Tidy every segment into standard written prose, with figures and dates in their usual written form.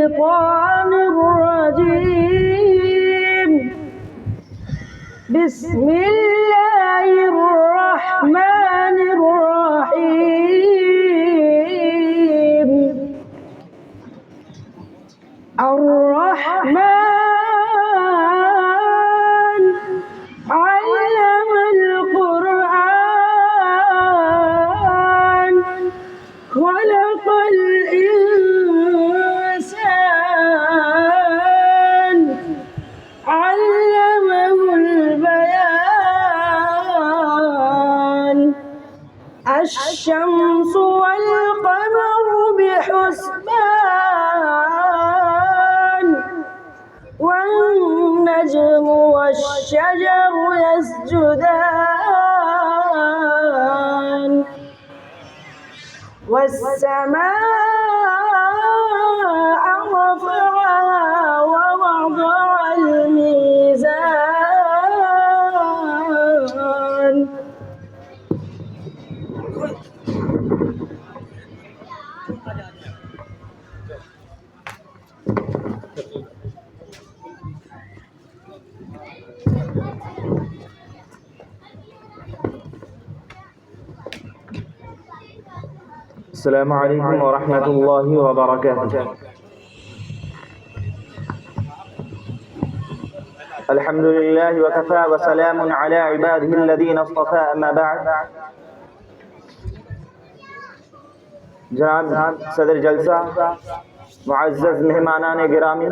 الشيطان الرجيم. بسم الله الرحمن الرحيم. الرحمن علم القرآن خلق الإنسان علمه البيان. الشمس والقمر بحسبان والنجم والشجر يسجدان والسماء رفعها ووضع الميزان. السلام عليكم ورحمة الله وبركاته. الحمد لله وكفى وسلام على عباده الذين اصطفى. أما بعد. جناب صدر جلسہ، معزز مہمانان گرامی،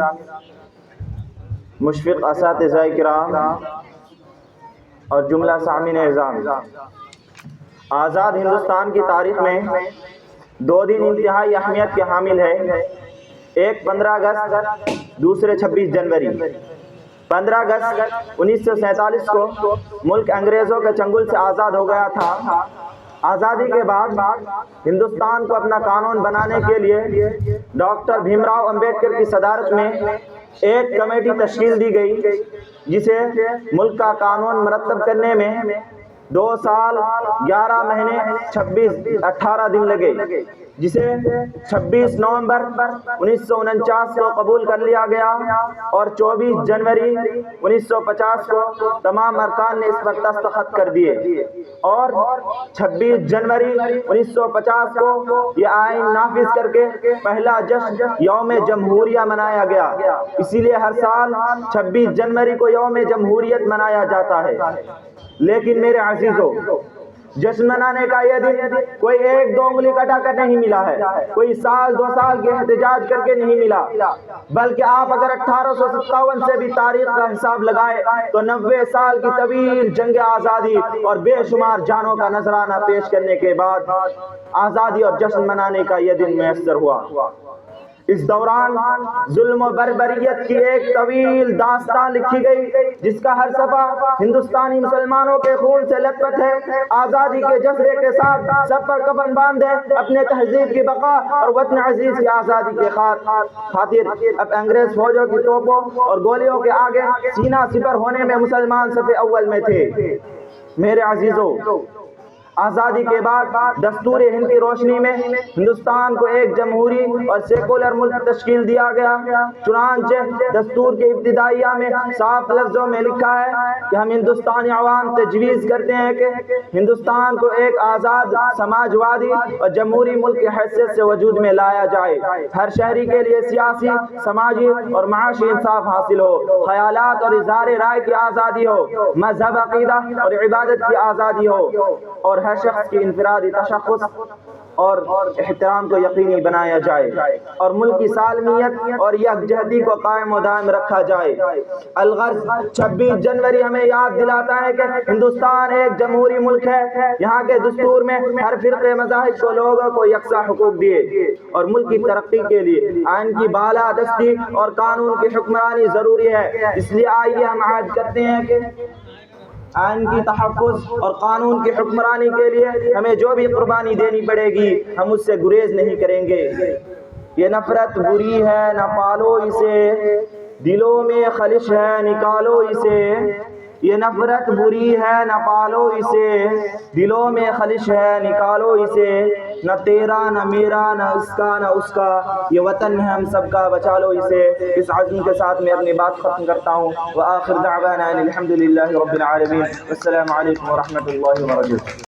مشفق اساتذہ کرام اور جملہ سامعین اعزام، آزاد ہندوستان کی تاریخ میں دو دن انتہائی اہمیت کے حامل ہے. ایک 15 اگست، دوسرے 26 جنوری. 15 اگست 1947 کو ملک انگریزوں کے چنگل سے آزاد ہو گیا تھا. آزادی کے بعد ہندوستان کو اپنا قانون بنانے کے لیے ڈاکٹر بھیم راؤ امبیڈکر کی صدارت میں ایک کمیٹی تشکیل دی گئی، جسے ملک کا قانون مرتب کرنے میں 2 سال 11 مہینے 18 دن لگے، جسے 26 نومبر 1949 کو قبول کر لیا گیا اور 24 جنوری 1950 کو تمام ارکان نے اس پر دستخط کر دیے، اور 26 جنوری 1950 کو یہ آئین نافذ کر کے پہلا جشن یوم جمہوریہ منایا گیا. اسی لیے ہر سال 26 جنوری کو یوم جمہوریت منایا جاتا ہے. لیکن میرے عزیزو، جشن منانے کا یہ دن کوئی 1-2 انگلی کٹا کر نہیں ملا ہے، کوئی 1-2 سال کے احتجاج کر کے نہیں ملا، بلکہ آپ اگر 1857 سے بھی تاریخ کا حساب لگائے تو 90 سال کی طویل جنگ آزادی اور بے شمار جانوں کا نذرانہ پیش کرنے کے بعد آزادی اور جشن منانے کا یہ دن میسر ہوا. اس دوران ظلم و بربریت کی ایک طویل داستان لکھی گئی، جس کا ہر صفحہ ہندوستانی مسلمانوں کے خون سے لت پت ہے. آزادی کے جذبے کے ساتھ سب پر کفن باندھے اپنے تہذیب کی بقا اور وطن عزیز کی آزادی کے خاطر اب انگریز فوجوں کی توپوں اور گولیوں کے آگے سینہ سپر ہونے میں مسلمان صف اول میں تھے. میرے عزیزو، آزادی کے بعد دستور ہند کی روشنی میں ہندوستان کو ایک جمہوری اور سیکولر ملک تشکیل دیا گیا. چنانچہ دستور کے ابتدائیہ میں صاف لفظوں میں لکھا ہے کہ ہم ہندوستانی عوام تجویز کرتے ہیں کہ ہندوستان کو ایک آزاد سماجوادی اور جمہوری ملک کی حیثیت سے وجود میں لایا جائے. ہر شہری کے لیے سیاسی، سماجی اور معاشی انصاف حاصل ہو، خیالات اور اظہار رائے کی آزادی ہو، مذہب، عقیدہ اور عبادت کی آزادی ہو، اور ہر شخص کی انفرادی تشخص اور احترام کو یقینی بنایا جائے، اور ملک کی سالمیت اور یکجہتی کو قائم و دائم رکھا جائے. الغرض 26 جنوری ہمیں یاد دلاتا ہے کہ ہندوستان ایک جمہوری ملک ہے. یہاں کے دستور میں ہر فرقے مذاہب کو لوگوں کو یکساں حقوق دیے، اور ملک کی ترقی کے لیے آئین کی بالادستی اور قانون کی حکمرانی ضروری ہے. اس لیے آئیے ہم عہد کرتے ہیں کہ آئین کی تحفظ اور قانون کی حکمرانی کے لیے ہمیں جو بھی قربانی دینی پڑے گی ہم اس سے گریز نہیں کریں گے. یہ نفرت بری ہے، نہ پالو اسے، دلوں میں خلش ہے، نکالو اسے. یہ نفرت بری ہے نہ پالو اسے، دلوں میں خلش ہے نکالو اسے، نہ تیرا نہ میرا نہ اس کا نہ اس کا، یہ وطن ہے ہم سب کا، بچا لو اسے۔ اس عزم کے ساتھ میں اپنی بات ختم کرتا ہوں۔ وآخر دعوانا ان الحمد للہ رب العالمین، والسلام علیکم ورحمۃ اللہ وبرکاتہ۔